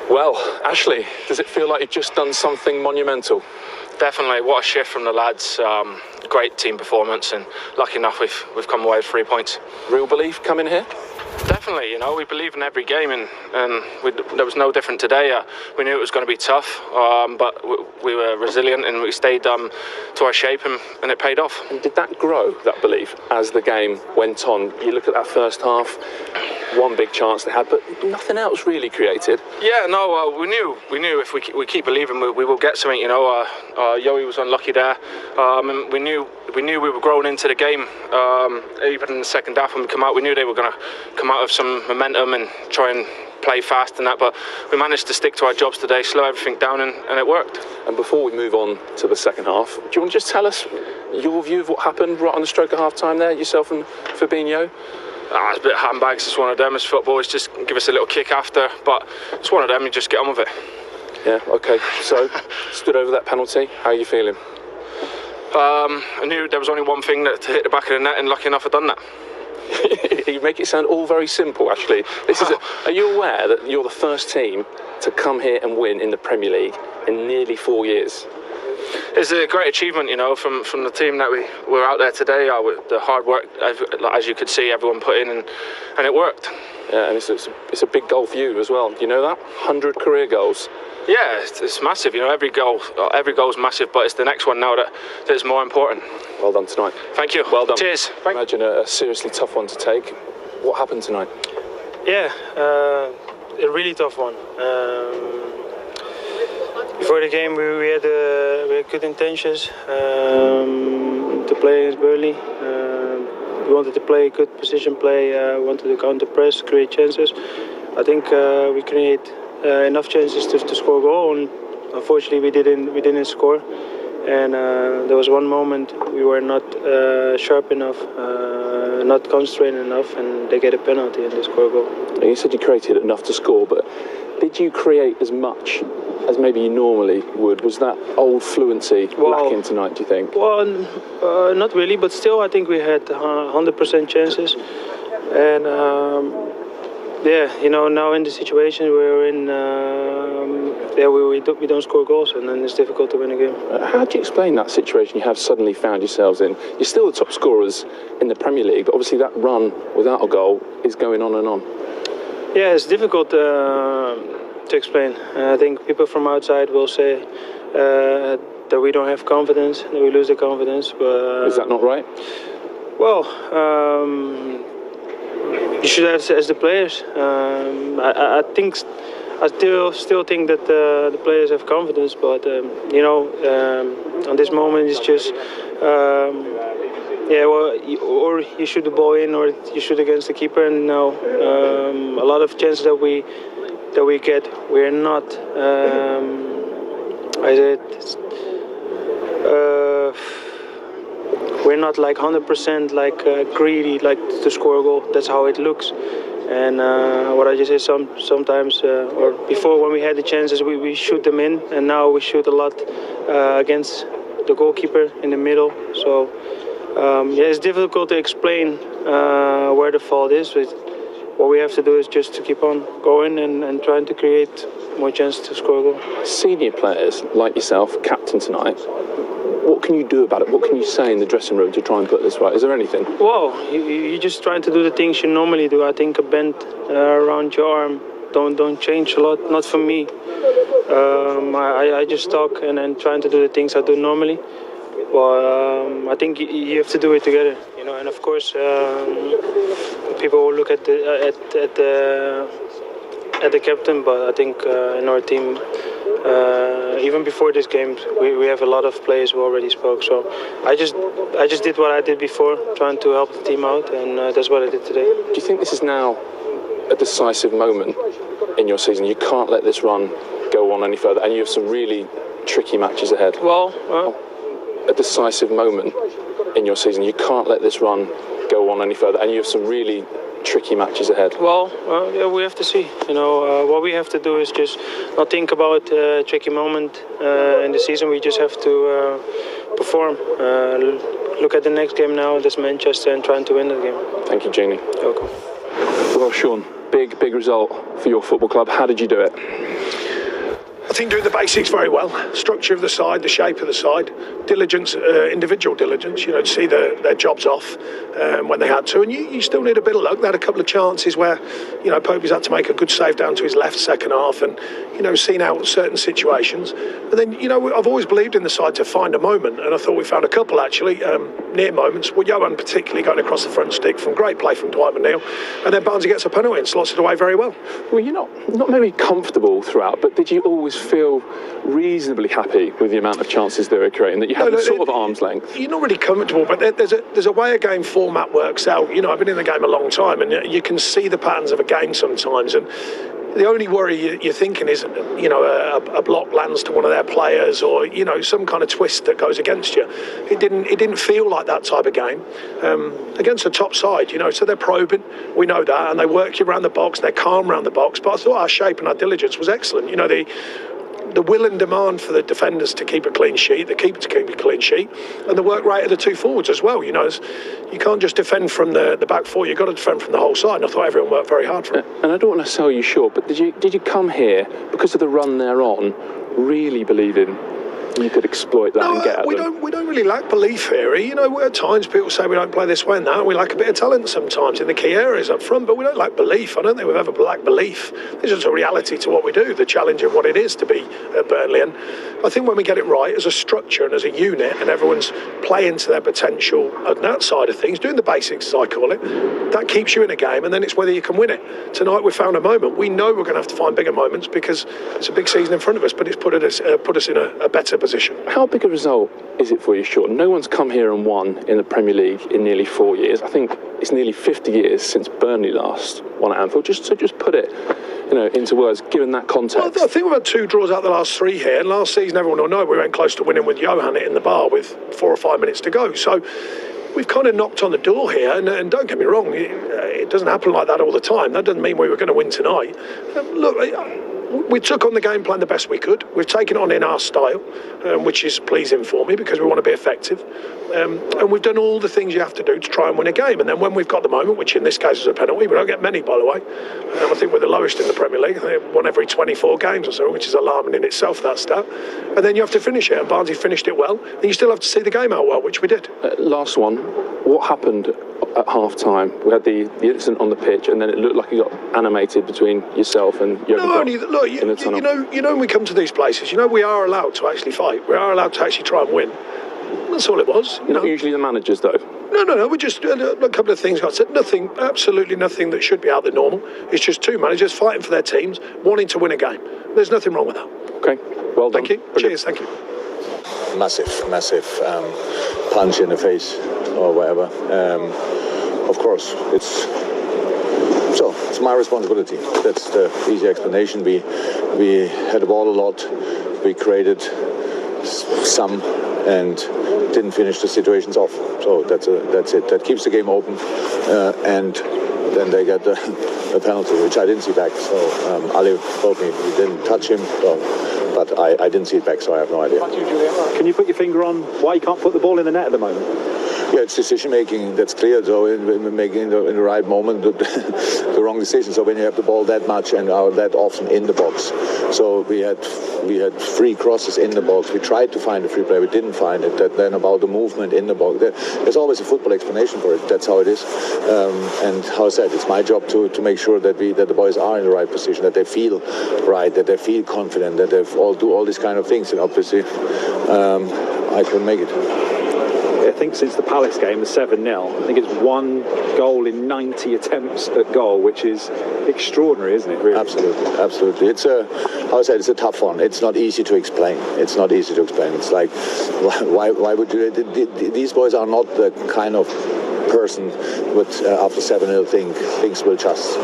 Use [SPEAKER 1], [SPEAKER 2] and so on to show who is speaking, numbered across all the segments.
[SPEAKER 1] Well, Ashley, does it feel like you've just done something monumental?
[SPEAKER 2] Definitely, what a shift from the lads. Great team performance, and lucky enough we've come away with 3 points.
[SPEAKER 1] Real belief coming here?
[SPEAKER 2] Definitely, we believe in every game, and there was no different today. We knew it was going to be tough, but we were resilient and we stayed to our shape, and it paid off.
[SPEAKER 1] And did that grow, that belief, as the game went on? You look at that first half, one big chance they had, but nothing else really created.
[SPEAKER 2] Yeah, no, we knew if we keep believing, we will get something. Yowie was unlucky there, and we knew we were growing into the game. Even in the second half when we come out, we knew they were going to come out of some momentum and try and play fast and that, but we managed to stick to our jobs today, slow everything down, and it worked.
[SPEAKER 1] And before we move on to the second half, do you want to just tell us your view of what happened right on the stroke of half time there, yourself and Fabinho?
[SPEAKER 2] It's a bit of handbags. It's one of them. It's football. It's just give us a little kick after, but it's one of them. You just get on with it.
[SPEAKER 1] Yeah, okay. So, stood over that penalty. How are you feeling?
[SPEAKER 2] I knew there was only one thing to hit the back of the net, and lucky enough I'd done that.
[SPEAKER 1] You make it sound all very simple, actually. Are you aware that you're the first team to come here and win in the Premier League in nearly 4 years?
[SPEAKER 2] It's a great achievement, from the team that we were out there today. With the hard work, as you could see, everyone put in, and it worked.
[SPEAKER 1] Yeah, and it's a big goal for you as well. Do you know that? 100 career goals.
[SPEAKER 2] Yeah, it's massive. Every goal is massive, but it's the next one now that's more important.
[SPEAKER 1] Well done tonight.
[SPEAKER 2] Thank you.
[SPEAKER 1] Well done.
[SPEAKER 2] Cheers.
[SPEAKER 1] Imagine a seriously tough one to take. What happened tonight?
[SPEAKER 3] Yeah, a really tough one. Before the game, we had good intentions to play against Burnley. We wanted to play good position play. Wanted to counter press, create chances. I think we create enough chances to score a goal, and unfortunately we didn't score. And there was one moment we were not sharp enough, not concentrated enough, and they get a penalty and they score a goal.
[SPEAKER 1] You said you created enough to score, but did you create as much as maybe you normally would? Was that old fluency lacking tonight, do you think?
[SPEAKER 3] Well, not really, but still I think we had 100% chances. And now in the situation we're in, we don't score goals, and then it's difficult to win a game.
[SPEAKER 1] How do you explain that situation you have suddenly found yourselves in? You're still the top scorers in the Premier League, but obviously that run without a goal is going on and on.
[SPEAKER 3] Yeah, it's difficult to explain. I think people from outside will say that we don't have confidence, that we lose the confidence. But
[SPEAKER 1] is that not right?
[SPEAKER 3] Well, you should have as the players. I still think that the players have confidence, but on this moment it's just or you shoot the ball in, or you shoot against the keeper. And now a lot of chances that we get, we're not. We're not like 100% greedy, like to score a goal. That's how it looks. And what I just said, sometimes or before when we had the chances, we shoot them in, and now we shoot a lot against the goalkeeper in the middle. So it's difficult to explain where the fault is. But what we have to do is just to keep on going and trying to create more chances to score a goal.
[SPEAKER 1] Senior players like yourself, captain tonight, what can you do about it? What can you say in the dressing room to try and put this right? Is there anything?
[SPEAKER 3] Well, you're just trying to do the things you normally do. I think a bend around your arm don't change a lot. Not for me. I just talk and trying to do the things I do normally. Well, I think you have to do it together, And of course, people will look at the captain, but I think in our team, even before this game, we have a lot of players who already spoke. So I just did what I did before, trying to help the team out, and that's what I did today.
[SPEAKER 1] Do you think this is now a decisive moment in your season? You can't let this run go on any further, and you have some really tricky matches ahead. A decisive moment in your season. You can't let this run go on any further, and you have some really tricky matches ahead.
[SPEAKER 3] We have to see. What we have to do is just not think about a tricky moment in the season. We just have to perform. Look at the next game now. That's Manchester, and trying to win the game.
[SPEAKER 1] Thank you, Jeannie.
[SPEAKER 3] You're welcome.
[SPEAKER 1] Well, Sean, big result for your football club. How did you do it?
[SPEAKER 4] think doing the basics very well. Structure of the side, the shape of the side, diligence, individual diligence, to see their jobs off when they had to. And you still need a bit of luck. They had a couple of chances where, Popey's had to make a good save down to his left second half and, seen out certain situations. But then, I've always believed in the side to find a moment. And I thought we found a couple, actually, near moments. Well, Johan particularly going across the front stick from great play from Dwight McNeil. And then Barnsley gets a penalty and slots it away very well.
[SPEAKER 1] Well, you're not maybe comfortable throughout, but did you always feel reasonably happy with the amount of chances they were creating, that you had sort of arm's length?
[SPEAKER 4] You're not really comfortable, but there's a way a game format works out. I've been in the game a long time, and you can see the patterns of a game sometimes, and the only worry you're thinking is, a block lands to one of their players, or some kind of twist that goes against you. It didn't feel like that type of game against the top side. So they're probing, we know that, and they work you around the box. They're calm around the box. But I thought our shape and our diligence was excellent. The will and demand for the defenders to keep a clean sheet, the keeper to keep a clean sheet, and the work rate of the two forwards as well. You can't just defend from the back four, you've got to defend from the whole side, and I thought everyone worked very hard for it.
[SPEAKER 1] And I don't want to sell you short, but did you come here, because of the run they're on, really believing you could exploit that and get at them?
[SPEAKER 4] We don't really lack belief here. At times people say we don't play this way and that. We lack a bit of talent sometimes in the key areas up front, but we don't lack belief. I don't think we've ever lacked belief. There's just a reality to what we do, the challenge of what it is to be at Burnley. And I think when we get it right as a structure and as a unit, and everyone's playing to their potential on that side of things, doing the basics as I call it, that keeps you in a game, and then it's whether you can win it. Tonight we found a moment. We know we're going to have to find bigger moments because it's a big season in front of us, but it's put us in a better position.
[SPEAKER 1] How big a result is it for you, Sean? No one's come here and won in the Premier League in nearly 4 years. I think it's nearly 50 years since Burnley last won at Anfield. Just put it, into words, given that context.
[SPEAKER 4] Well, I think we've had 2 draws out the last 3 here, and last season everyone will know we went close to winning with Johan in the bar with 4 or 5 minutes to go. So we've kind of knocked on the door here, and don't get me wrong, it doesn't happen like that all the time. That doesn't mean we were going to win tonight. Look, we took on the game plan the best we could. We've taken it on in our style, which is pleasing for me because we want to be effective. And we've done all the things you have to do to try and win a game. And then when we've got the moment, which in this case is a penalty, we don't get many, by the way. I think we're the lowest in the Premier League. I think we've won every 24 games or so, which is alarming in itself, that stat. And then you have to finish it. And Barnsley finished it well. And you still have to see the game out well, which we did.
[SPEAKER 1] Last one, what happened at half-time? We had the incident on the pitch, and then it looked like it got animated between yourself and Jurgen.
[SPEAKER 4] When we come to these places, we are allowed to actually fight. We are allowed to actually try and win. That's all it was.
[SPEAKER 1] Not usually the managers, though.
[SPEAKER 4] No. We just a couple of things got said. Nothing, absolutely nothing that should be out of the normal. It's just 2 managers fighting for their teams, wanting to win a game. There's nothing wrong with that.
[SPEAKER 1] Okay, well done.
[SPEAKER 4] Thank you.
[SPEAKER 1] Brilliant.
[SPEAKER 4] Cheers. Thank you.
[SPEAKER 5] Massive punch in the face or whatever. Of course, it's my responsibility. That's the easy explanation. We had the ball a lot. We created some and didn't finish the situations off. So that's it. That keeps the game open. And then they get a penalty, which I didn't see back. So Ali told me he didn't touch him. But I didn't see it back, so I have no idea.
[SPEAKER 6] Can you put your finger on why you can't put the ball in the net at the moment?
[SPEAKER 5] Yeah, it's decision making. That's clear. So in making in the right moment the wrong decision. So when you have the ball that much and are that often in the box, so we had 3 crosses in the box. We tried to find a free play. We didn't find it. Then about the movement in the box, there's always a football explanation for it. That's how it is. And how I said, it's my job to make sure that the boys are in the right position, that they feel right, that they feel confident, that they do all these kind of things. And obviously, I couldn't make it.
[SPEAKER 6] I think since the Palace game, the 7-0, I think it's 1 goal in 90 attempts at goal, which is extraordinary, isn't it? Really?
[SPEAKER 5] Absolutely. It's a tough one. It's not easy to explain. It's like, why would you? These boys are not the kind of person would after 7-0 think things will just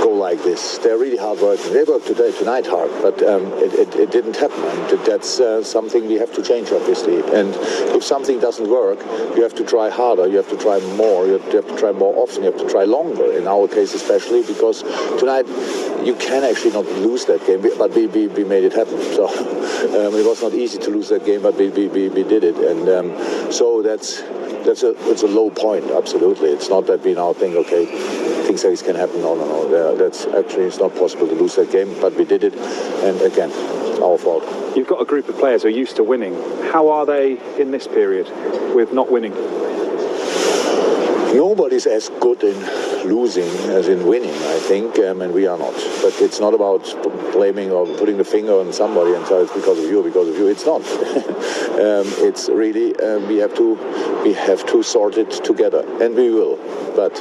[SPEAKER 5] go like this. They're really hard working. They worked tonight hard, but it didn't happen. And that's something we have to change, obviously. And if something doesn't work, you have to try harder. You have to try more. You have to try more often. You have to try longer. In our case, especially because tonight you can actually not lose that game, but we made it happen. So it was not easy to lose that game, but we did it. And so that's a low point. Absolutely. It's not that we now think, okay, things like this can happen. No. That's actually, it's not possible to lose that game, but we did it, and again, our fault.
[SPEAKER 6] You've got a group of players who are used to winning. How are they in this period with not winning?
[SPEAKER 5] Nobody's as good in losing as in winning, I think, and we are not. But it's not about blaming or putting the finger on somebody and say it's because of you. It's not. It's really we have to sort it together, and we will. But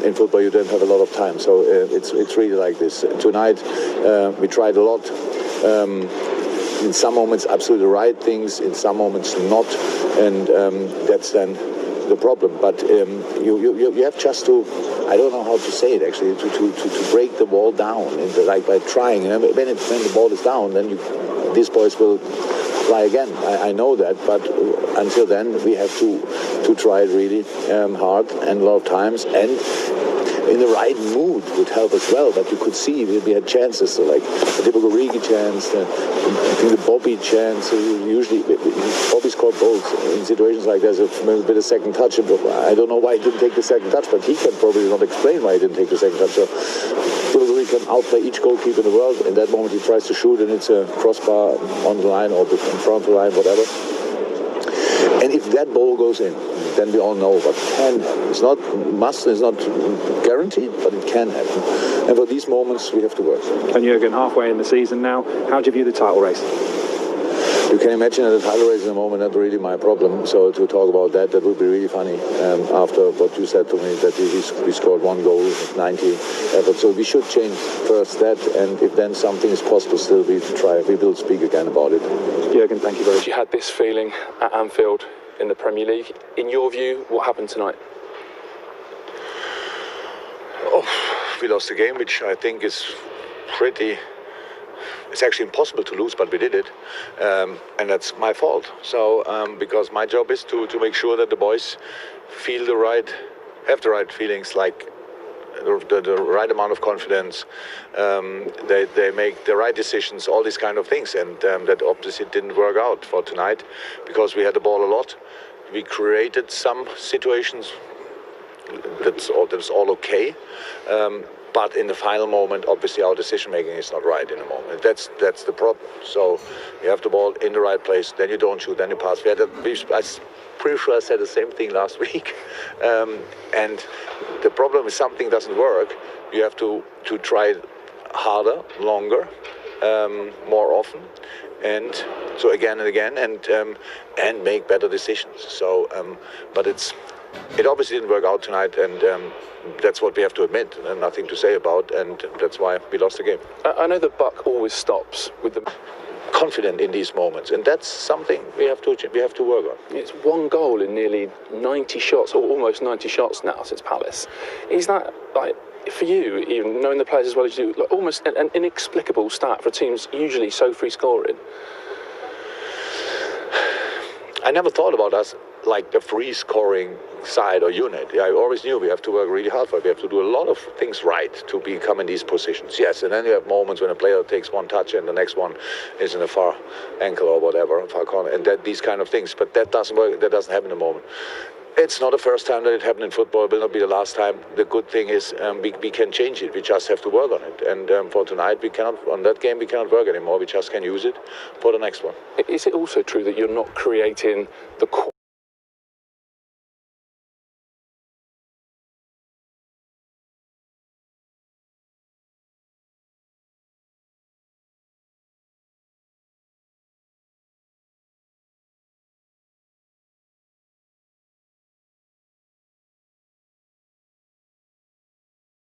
[SPEAKER 5] in football, you don't have a lot of time, so it's really like this. Tonight, we tried a lot. In some moments, absolutely the right things. In some moments, not, and that's then the problem. But you have just to, I don't know how to say it actually, to break the ball down, and like by trying. When the ball is down, then these boys will fly again. I know that, but until then we have to try it really hard and a lot of times, and in the right mood would help as well. But you could see we had chances, so like the typical Rigi chance, I think the Bobby chance. Usually Bobby scored goals in situations like there's a bit of second touch. I don't know why he didn't take the second touch, but he can probably not explain why he didn't take the second touch. So typical Rigi can outplay each goalkeeper in the world. In that moment he tries to shoot, and it's a crossbar on the line or in front of the line, whatever. And if that ball goes in, then we all know. But it's not guaranteed, but it can happen. And for these moments, we have to work.
[SPEAKER 6] And Jürgen, halfway in the season now, how do you view the title race?
[SPEAKER 5] You can imagine that the title race in the moment not really my problem. So to talk about that would be really funny. After what you said to me, that we scored 1 goal, 90 effort. So we should change first that, and if then something is possible, still we try. We will speak again about it.
[SPEAKER 6] Jürgen, thank you very much.
[SPEAKER 1] You had this feeling at Anfield in the Premier League. In your view, what happened tonight?
[SPEAKER 5] We lost the game, which I think is pretty. It's actually impossible to lose, but we did it, and that's my fault. So because my job is to make sure that the boys have the right feelings, like the right amount of confidence. They make the right decisions, all these kind of things, and that obviously didn't work out for tonight because we had the ball a lot. We created some situations. That's all okay. But in the final moment, obviously our decision making is not right in the moment. That's the problem. So you have the ball in the right place, then you don't shoot, then you pass. I'm pretty sure I said the same thing last week. And the problem is something doesn't work. You have to try harder, longer, more often, and so again and again, and make better decisions. So, but it obviously didn't work out tonight, and that's what we have to admit, and nothing to say about, and that's why we lost the game.
[SPEAKER 1] I know the buck always stops with the
[SPEAKER 5] confident in these moments, and that's something we have to work on.
[SPEAKER 1] It's 1 goal in nearly 90 shots, or almost 90 shots now since Palace. Is that, like, for you, even knowing the players as well as you do, like, almost an inexplicable stat for teams usually so free scoring?
[SPEAKER 5] I never thought about us like the free scoring side or unit. I always knew we have to work really hard for it. We have to do a lot of things right to become in these positions. Yes, and then you have moments when a player takes 1 touch and the next one is in a far ankle or whatever, far corner, and these kind of things. But that doesn't work. That doesn't happen in a moment. It's not the first time that it happened in football. It will not be the last time. The good thing is we can change it. We just have to work on it. And for tonight, on that game, we cannot work anymore. We just can use it for the next one.
[SPEAKER 1] Is it also true that you're not creating the